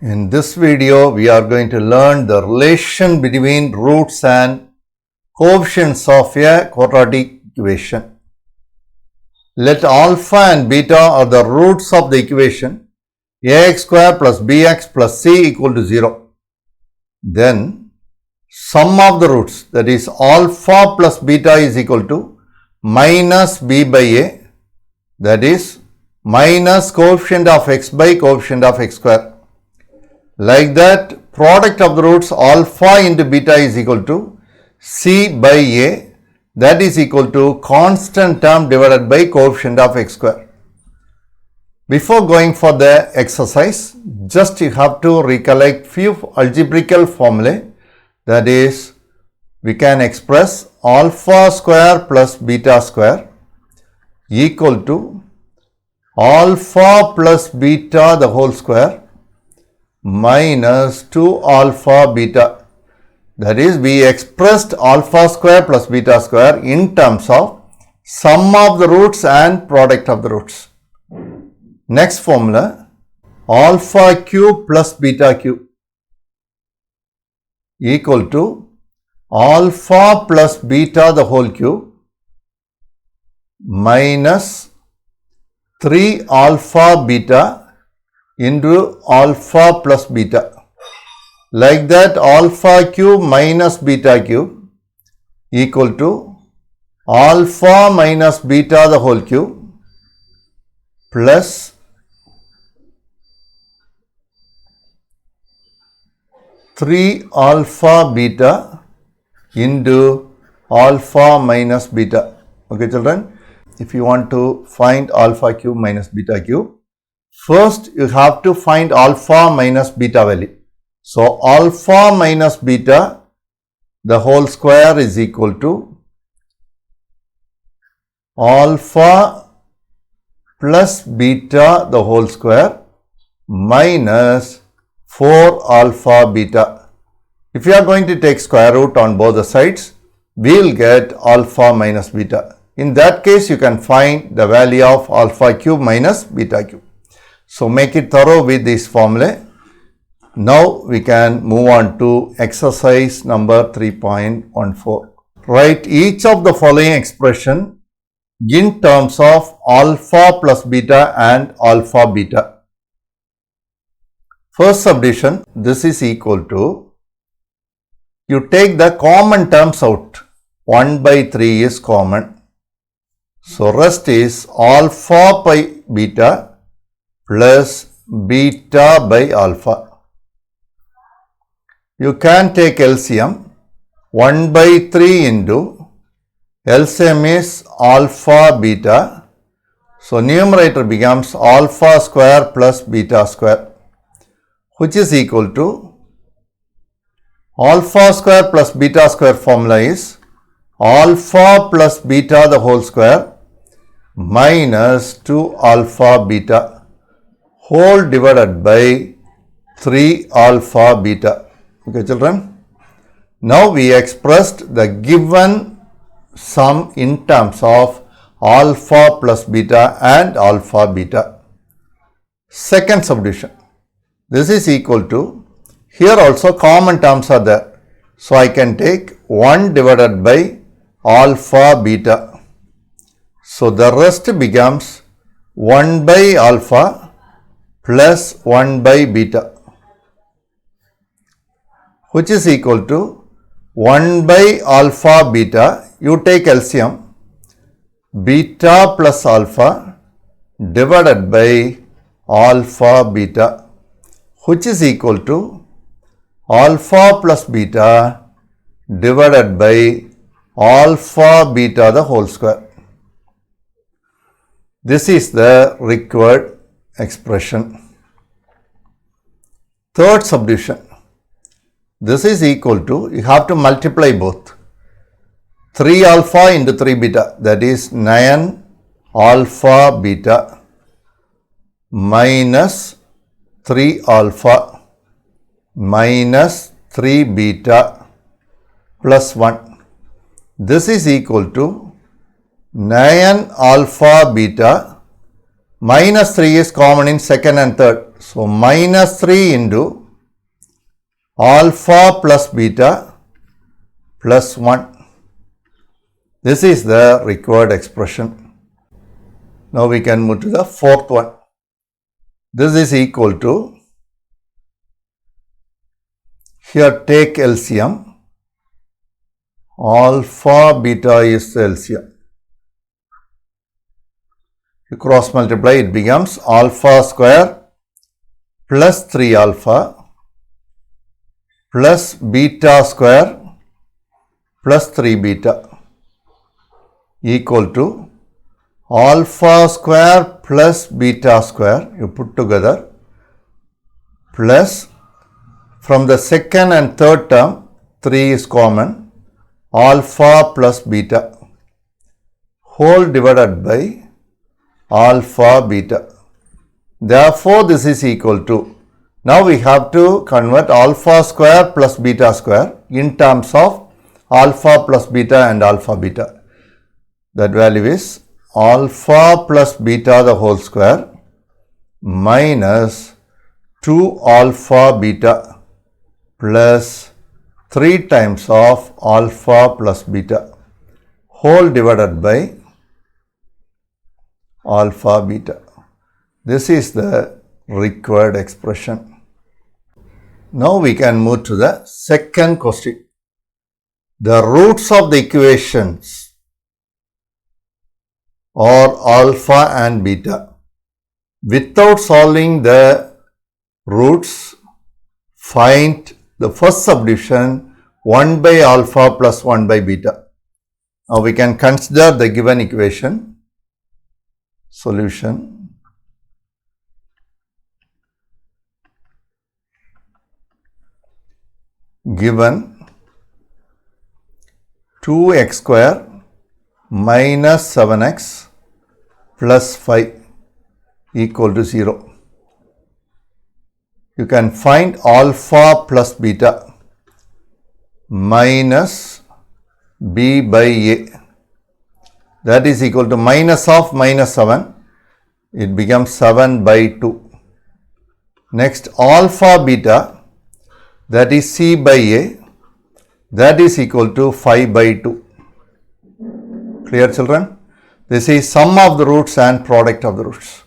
In this video, we are going to learn the relation between roots and coefficients of a quadratic equation. Let alpha and beta are the roots of the equation ax square plus bx plus c equal to 0. Then, sum of the roots, that is alpha plus beta is equal to minus b by a, that is minus coefficient of x by coefficient of x square. Like that, product of the roots alpha into beta is equal to c by a, that is equal to constant term divided by coefficient of x square. Before going for the exercise, just you have to recollect few algebraical formulae, that is we can express alpha square plus beta square equal to alpha plus beta the whole square minus 2 alpha beta. That is, we expressed alpha square plus beta square in terms of sum of the roots and product of the roots. Next formula, alpha cube plus beta cube equal to alpha plus beta the whole cube minus 3 alpha beta into alpha plus beta. Like that, alpha cube minus beta cube equal to alpha minus beta the whole cube plus 3 alpha beta into alpha minus beta. Okay, children, if you want to find alpha cube minus beta cube, first you have to find alpha minus beta value. So, alpha minus beta the whole square is equal to alpha plus beta the whole square minus 4 alpha beta. If you are going to take square root on both the sides, we will get alpha minus beta. In that case, you can find the value of alpha cube minus beta cube. So, make it thorough with this formula. Now, we can move on to exercise number 3.14. Write each of the following expression in terms of alpha plus beta and alpha beta. First subdivision, this is equal to, you take the common terms out, 1 by 3 is common. So, rest is alpha by beta plus beta by alpha. You can take LCM, 1 by 3 into LCM is alpha beta. So, numerator becomes alpha square plus beta square, which is equal to alpha square plus beta square formula is alpha plus beta the whole square minus 2 alpha beta whole divided by 3 alpha beta. Okay, children. Now, we expressed the given sum in terms of alpha plus beta and alpha beta. Second subdivision. This is equal to, here also common terms are there. So, I can take 1 divided by alpha beta. So, the rest becomes 1 by alpha plus 1 by beta, which is equal to 1 by alpha beta, you take LCM, beta plus alpha divided by alpha beta, which is equal to alpha plus beta divided by alpha beta the whole square. This is the required expression. Third subdivision. This is equal to, you have to multiply both. 3 alpha into 3 beta, that is 9 alpha beta minus 3 alpha minus 3 beta plus 1. This is equal to 9 alpha beta minus 3 is common in second and third. So minus 3 into alpha plus beta plus 1. This is the required expression. Now we can move to the fourth one. This is equal to, here take LCM, alpha beta is the LCM. You cross multiply, it becomes alpha square plus 3 alpha plus beta square plus 3 beta equal to alpha square plus beta square, you put together, plus from the second and third term 3 is common, alpha plus beta whole divided by alpha beta. Therefore, this is equal to, now we have to convert alpha square plus beta square in terms of alpha plus beta and alpha beta. That value is alpha plus beta the whole square minus 2 alpha beta plus 3 times of alpha plus beta whole divided by alpha beta. This is the required expression. Now we can move to the second question. The roots of the equations are alpha and beta. Without solving the roots, find the first subdivision 1 by alpha plus 1 by beta. Now we can consider the given equation. Solution. Given 2x square minus 7x plus 5 equal to 0. You can find alpha plus beta minus b by a. That is equal to minus of minus 7. It becomes 7 by 2. Next, alpha beta, that is c by a, that is equal to 5 by 2. Clear, children? This is sum of the roots and product of the roots.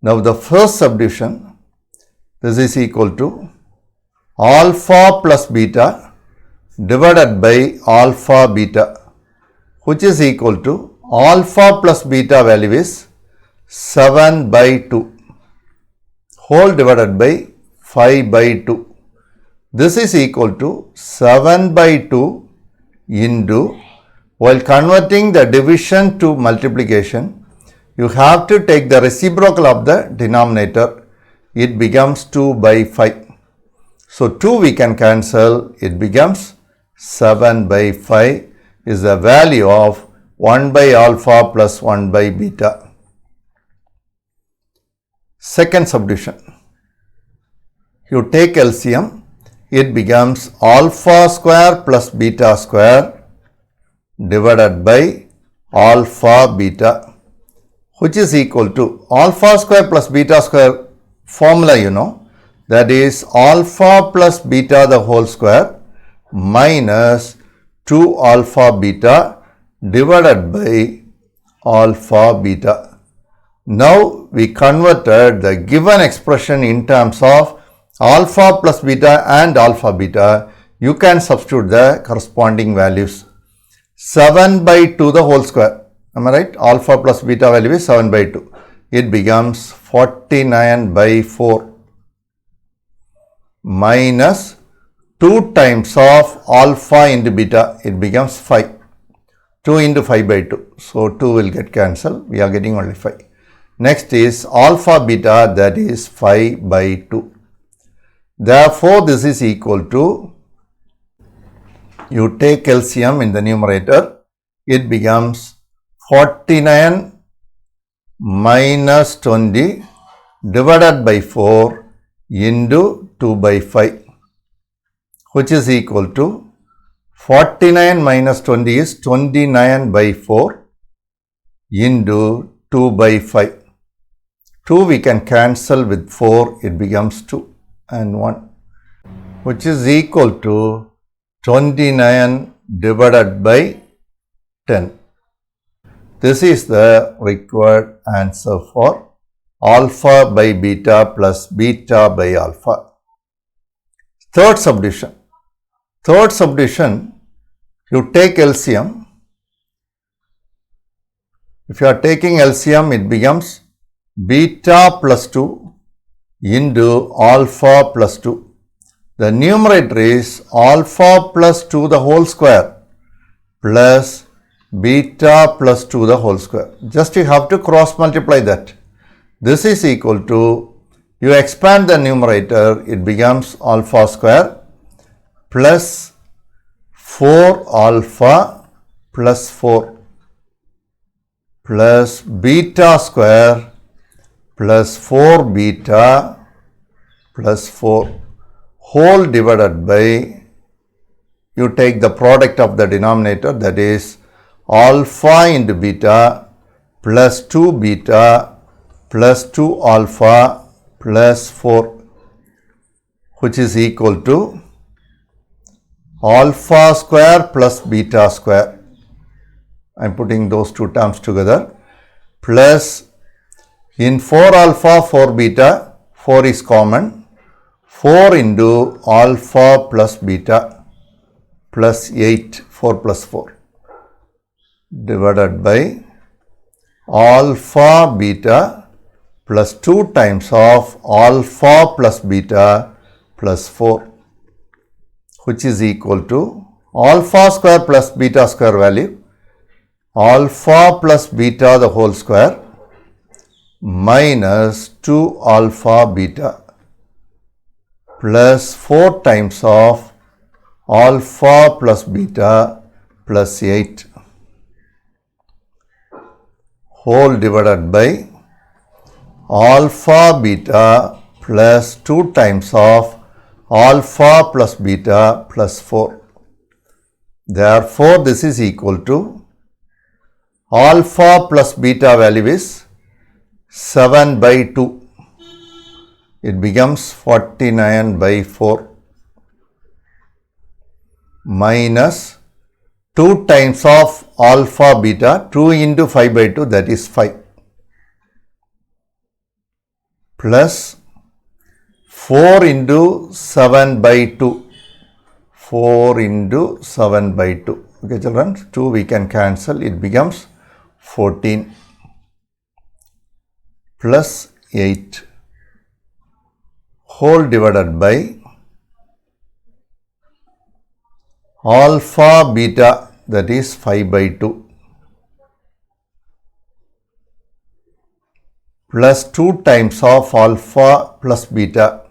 Now the first subdivision, this is equal to alpha plus beta divided by alpha beta, which is equal to alpha plus beta value is 7 by 2 whole divided by 5 by 2. This is equal to 7 by 2 into, while converting the division to multiplication, you have to take the reciprocal of the denominator. It becomes 2 by 5. So 2 we can cancel, it becomes 7 by 5 is the value of 1 by alpha plus 1 by beta. Second subdivision. You take LCM, it becomes alpha square plus beta square divided by alpha beta, which is equal to alpha square plus beta square formula, you know, that is alpha plus beta the whole square minus 2 alpha beta divided by alpha beta. Now we converted the given expression in terms of alpha plus beta and alpha beta. You can substitute the corresponding values. 7 by 2 the whole square. Am I right? Alpha plus beta value is 7 by 2. It becomes 49 by 4 minus 2 times of alpha into beta. It becomes 5. 2 into 5 by 2. So 2 will get cancelled. We are getting only 5. Next is alpha beta, that is 5 by 2. Therefore, this is equal to, you take LCM in the numerator, it becomes 49 minus 20 divided by 4 into 2 by 5, which is equal to 49 minus 20 is 29 by 4 into 2 by 5. 2 we can cancel with 4, it becomes 2 and 1, which is equal to 29 divided by 10. This is the required answer for alpha by beta plus beta by alpha. Third subdivision. Third subdivision, you take LCM. If you are taking LCM, it becomes beta plus 2 into alpha plus 2. The numerator is alpha plus 2 the whole square plus beta plus 2 the whole square. Just you have to cross multiply that. This is equal to, you expand the numerator, it becomes alpha square plus 4 alpha plus 4 plus beta square plus 4 beta plus 4 whole divided by, you take the product of the denominator, that is alpha into beta plus 2 beta plus 2 alpha plus 4, which is equal to alpha square plus beta square. I am putting those two terms together, plus in 4 alpha 4 beta, 4 is common, 4 into alpha plus beta plus 8, 4 plus 4 divided by alpha beta plus 2 times of alpha plus beta plus 4, which is equal to alpha square plus beta square value, alpha plus beta the whole square minus 2 alpha beta plus 4 times of alpha plus beta plus 8 whole divided by alpha beta plus 2 times of alpha plus beta plus 4. Therefore, this is equal to alpha plus beta value is 7 by 2. It becomes 49 by 4 minus 2 times of alpha beta, 2 into 5 by 2, that is 5, plus 4 into 7 by 2, 4 into 7 by 2. Okay children, 2 we can cancel, it becomes 14 plus 8 whole divided by alpha beta, that is 5 by 2 plus 2 times of alpha plus beta.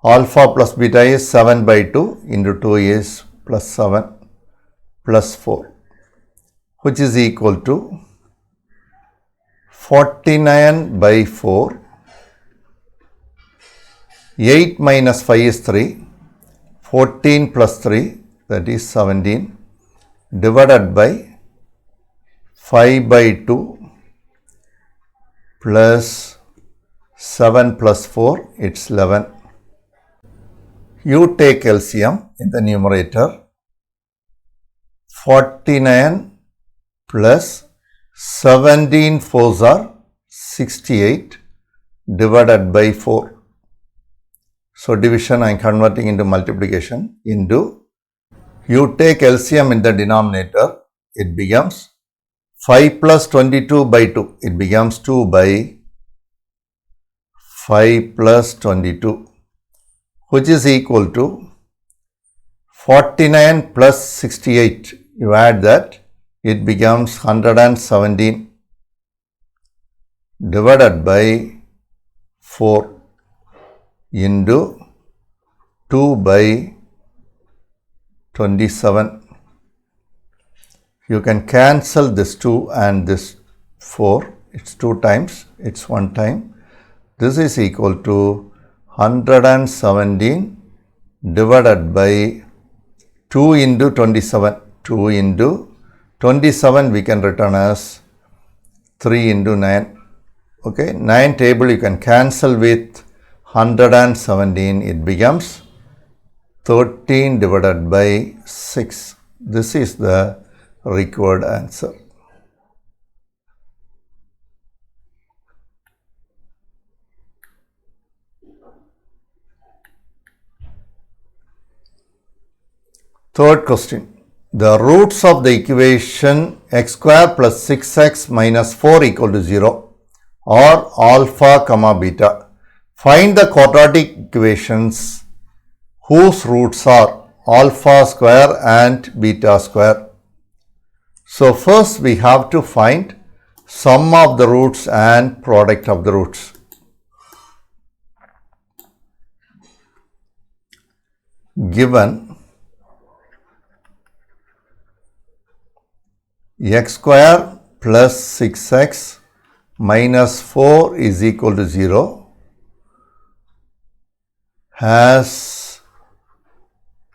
Alpha plus beta is 7 by 2 into 2 is plus 7 plus 4, which is equal to 49 by 4. 8 minus 5 is 3, 14 plus 3, that is 17, divided by 5 by 2 plus 7 plus 4, it's 11. You take LCM in the numerator, 49 plus 17 fours are 68 divided by 4. So division I am converting into multiplication into, you take LCM in the denominator, it becomes 5 plus 22 by 2, it becomes 2 by 5 plus 22, which is equal to 49 plus 68, you add that, it becomes 117 divided by 4 into 2 by 27. You can cancel this 2 and this 4, it's 2 times, it's 1 time. This is equal to 117 divided by 2 into 27. 2 into 27 we can return as 3 into 9. Okay, 9 table you can cancel with 117. It becomes 13 divided by 6. This is the required answer. Third question. The roots of the equation x square plus 6x minus 4 equal to 0 are alpha comma beta. Find the quadratic equations whose roots are alpha square and beta square. So first we have to find sum of the roots and product of the roots. Given x square plus 6x minus 4 is equal to 0 has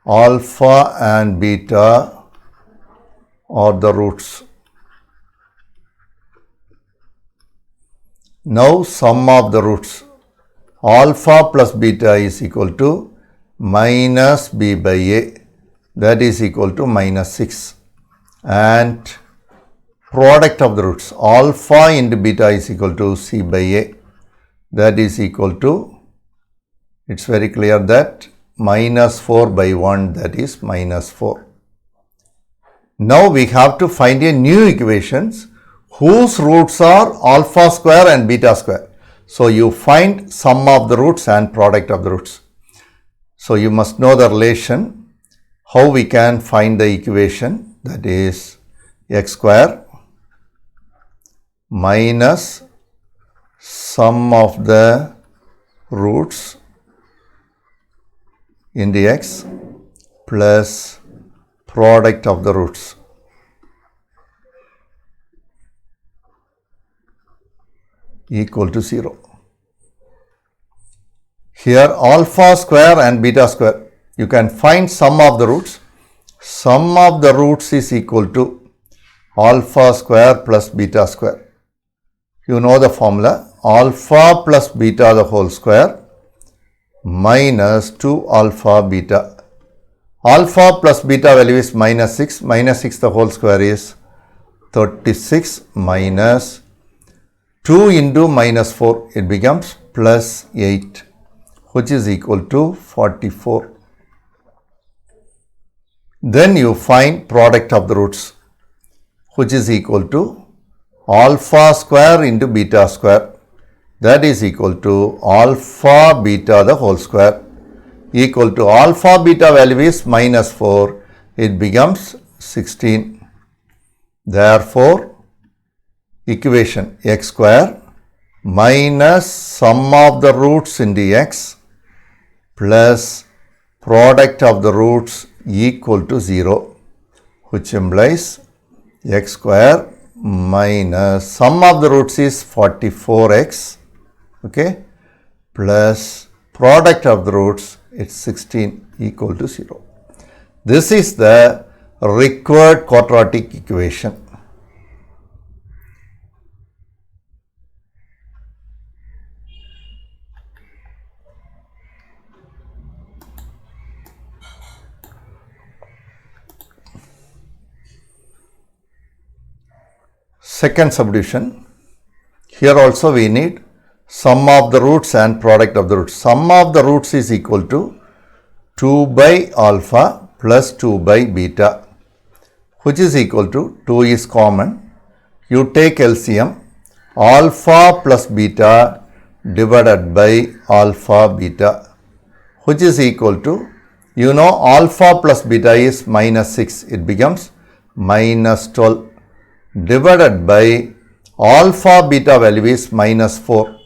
alpha and beta are the roots. Now sum of the roots. Alpha plus beta is equal to minus b by a, that is equal to minus 6, and product of the roots, alpha into beta is equal to c by a, that is equal to, it's very clear that minus 4 by 1, that is minus 4. Now we have to find a new equations whose roots are alpha square and beta square. So you find sum of the roots and product of the roots. So you must know the relation, how we can find the equation, that is x square minus sum of the roots in the x plus product of the roots. Equal to 0. Here alpha square and beta square, you can find sum of the roots. Sum of the roots is equal to alpha square plus beta square. You know the formula, alpha plus beta the whole square minus 2 alpha beta. Alpha plus beta value is minus 6. Minus 6 the whole square is 36 minus 2 into minus 4. It becomes plus 8, which is equal to 44. Then you find product of the roots, which is equal to alpha square into beta square, that is equal to alpha beta the whole square, equal to alpha beta value is minus 4, it becomes 16. Therefore, equation x square minus sum of the roots into x plus product of the roots equal to 0, which implies x square minus sum of the roots is 44x, okay, plus product of the roots, it's 16, equal to 0. This is the required quadratic equation. Second subdivision, here also we need sum of the roots and product of the roots. Sum of the roots is equal to 2 by alpha plus 2 by beta, which is equal to 2 is common. You take LCM, alpha plus beta divided by alpha beta, which is equal to, you know, alpha plus beta is minus 6. It becomes minus 12 divided by alpha beta value is minus 4,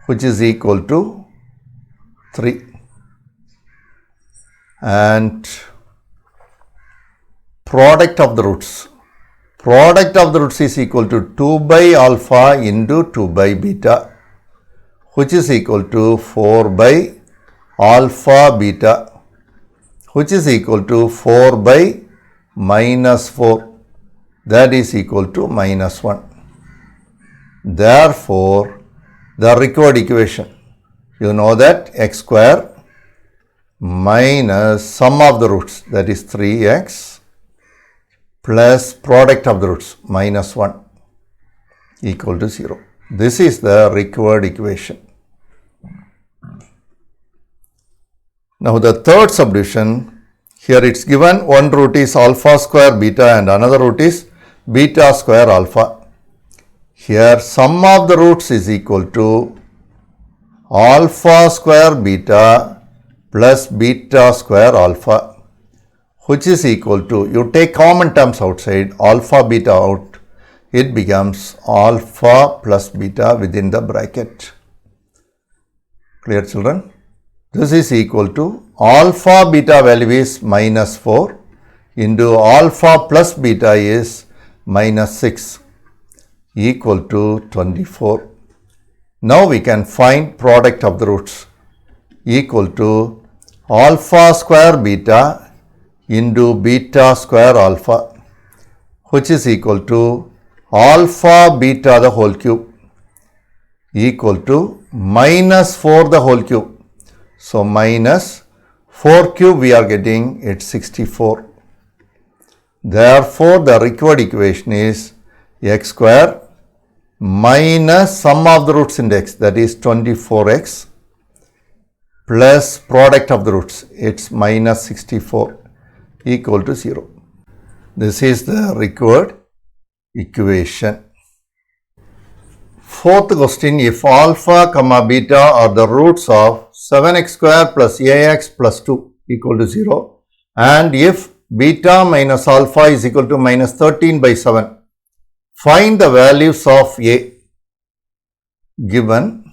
which is equal to 3, and product of the roots. Product of the roots is equal to 2 by alpha into 2 by beta, which is equal to 4 by alpha beta, which is equal to 4 by minus 4, that is equal to minus 1. Therefore, the required equation, you know that x square minus sum of the roots, that is 3x, plus product of the roots minus 1 equal to 0. This is the required equation. Now the third subdivision, here it's given one root is alpha square beta and another root is beta square alpha. Here sum of the roots is equal to alpha square beta plus beta square alpha, which is equal to, you take common terms outside, alpha beta out, it becomes alpha plus beta within the bracket. Clear, children? This is equal to alpha beta value is minus 4 into alpha plus beta is minus 6 equal to 24. Now we can find product of the roots equal to alpha square beta into beta square alpha, which is equal to alpha beta the whole cube equal to minus 4 the whole cube. So minus 4 cube we are getting, it's 64. Therefore, the required equation is x square minus sum of the roots in x, that is 24x, plus product of the roots, it's minus 64 equal to 0. This is the required equation. Fourth question, if alpha comma beta are the roots of 7x square plus ax plus 2 equal to 0, and if beta minus alpha is equal to minus 13 by 7, find the values of a. Given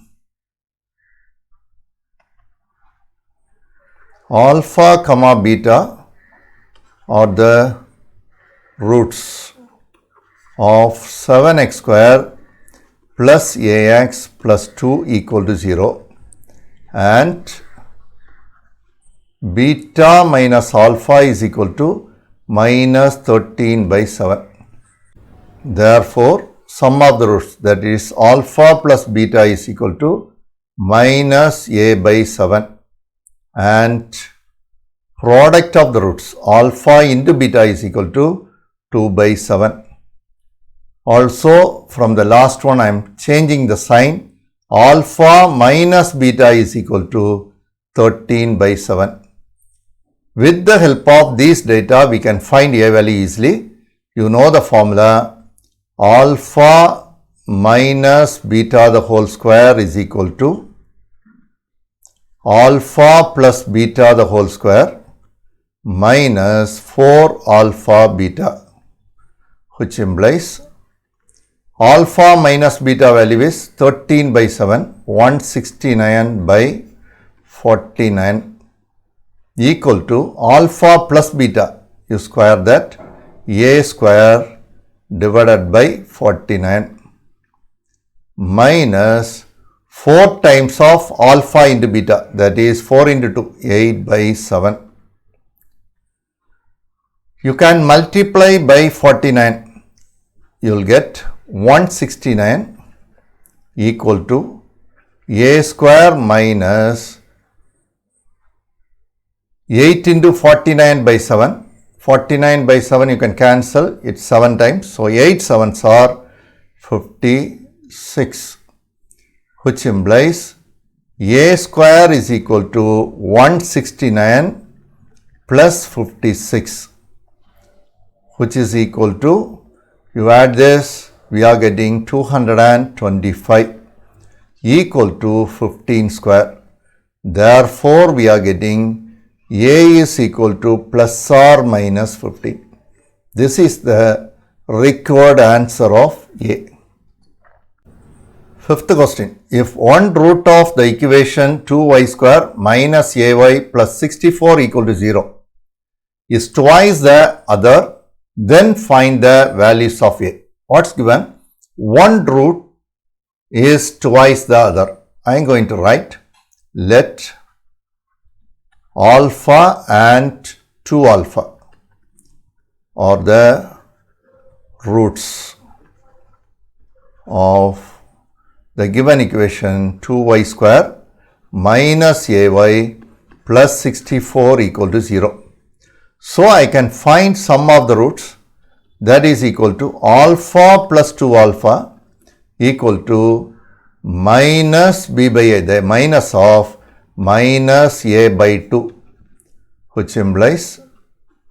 alpha comma beta are the roots of 7x square plus ax plus 2 equal to 0, and beta minus alpha is equal to minus 13 by 7. Therefore, sum of the roots, that is alpha plus beta is equal to minus a by 7, and product of the roots alpha into beta is equal to 2 by 7. Also from the last one I am changing the sign, alpha minus beta is equal to 13 by 7. With the help of these data we can find a value easily. You know the formula, alpha minus beta the whole square is equal to alpha plus beta the whole square minus 4 alpha beta, which implies alpha minus beta value is 13 by 7, 169 by 49 equal to alpha plus beta, you square that, a square divided by 49 minus 4 times of alpha into beta, that is 4 into 2, 8 by 7. You can multiply by 49, you will get 169 equal to a square minus 8 into 49 by 7. 49 by 7 you can cancel, it's 7 times. So 8 sevens are 56, which implies a square is equal to 169 plus 56, which is equal to, you add this, we are getting 225 equal to 15 square. Therefore, we are getting a is equal to plus or minus 15. This is the required answer of a. Fifth question, if one root of the equation 2y square minus ay plus 64 equal to 0 is twice the other, then find the values of a. What's given? One root is twice the other. I am going to write, let alpha and 2 alpha are the roots of the given equation 2y square minus ay plus 64 equal to 0. So I can find sum of the roots, that is equal to alpha plus 2 alpha equal to minus b by a, the minus of minus a by 2, which implies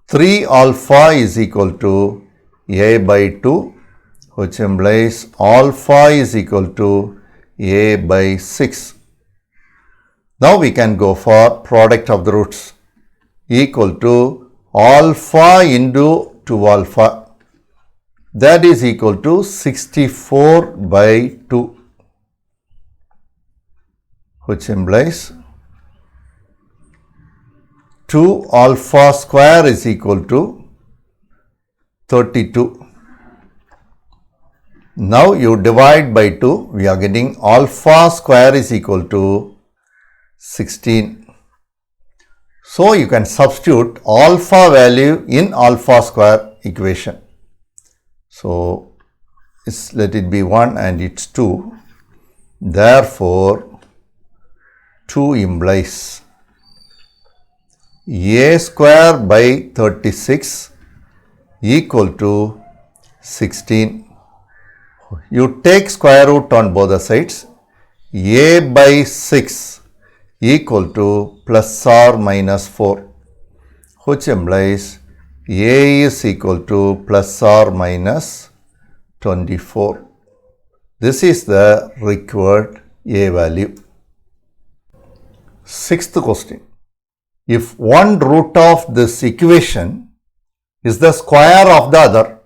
3 alpha is equal to a by 2, which implies alpha is equal to a by 6. Now we can go for product of the roots equal to alpha into 2 alpha, that is equal to 64 by 2, which implies 2 alpha square is equal to 32. Now you divide by 2, we are getting alpha square is equal to 16. So you can substitute alpha value in alpha square equation. So let it be 1 and it's 2. Therefore, 2 implies a square by 36 equal to 16. You take square root on both the sides. A by 6 equal to plus or minus 4, which implies a is equal to plus or minus 24. This is the required a value. Sixth question. If one root of this equation is the square of the other,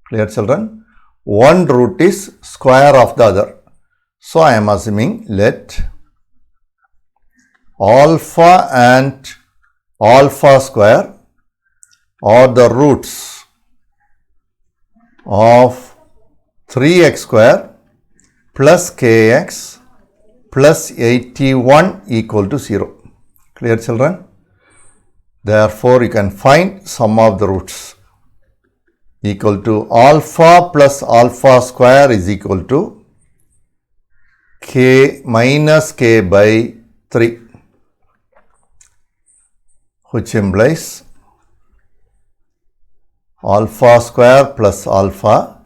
clear children? One root is square of the other. So I am assuming let alpha and alpha square are the roots of 3x square plus kx plus 81 equal to 0. Clear children? Therefore, you can find sum of the roots equal to alpha plus alpha square is equal to k minus k by 3, which implies alpha square plus alpha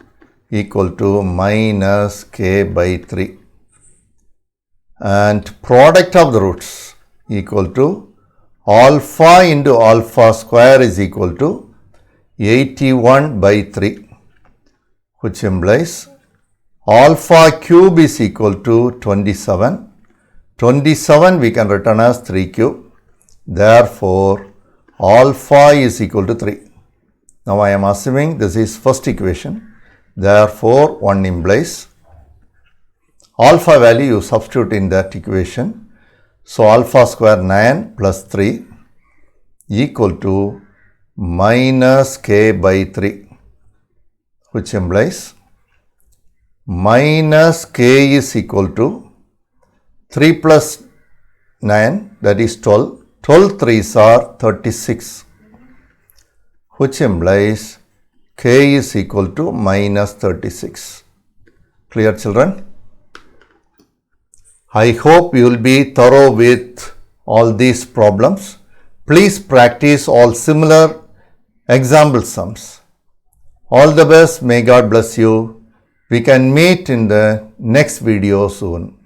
equal to minus k by 3, and product of the roots equal to alpha into alpha square is equal to 81 by 3, which implies alpha cube is equal to 27. 27 we can written as 3 cube. Therefore, alpha is equal to 3. Now I am assuming this is first equation. Therefore, 1 implies alpha value you substitute in that equation. So alpha square 9 plus 3 equal to minus k by 3, which implies minus k is equal to 3 plus 9, that is 12. 12 3s are 36, which implies k is equal to minus 36. Clear children? I hope you will be thorough with all these problems. Please practice all similar example sums. All the best. May God bless you. We can meet in the next video soon.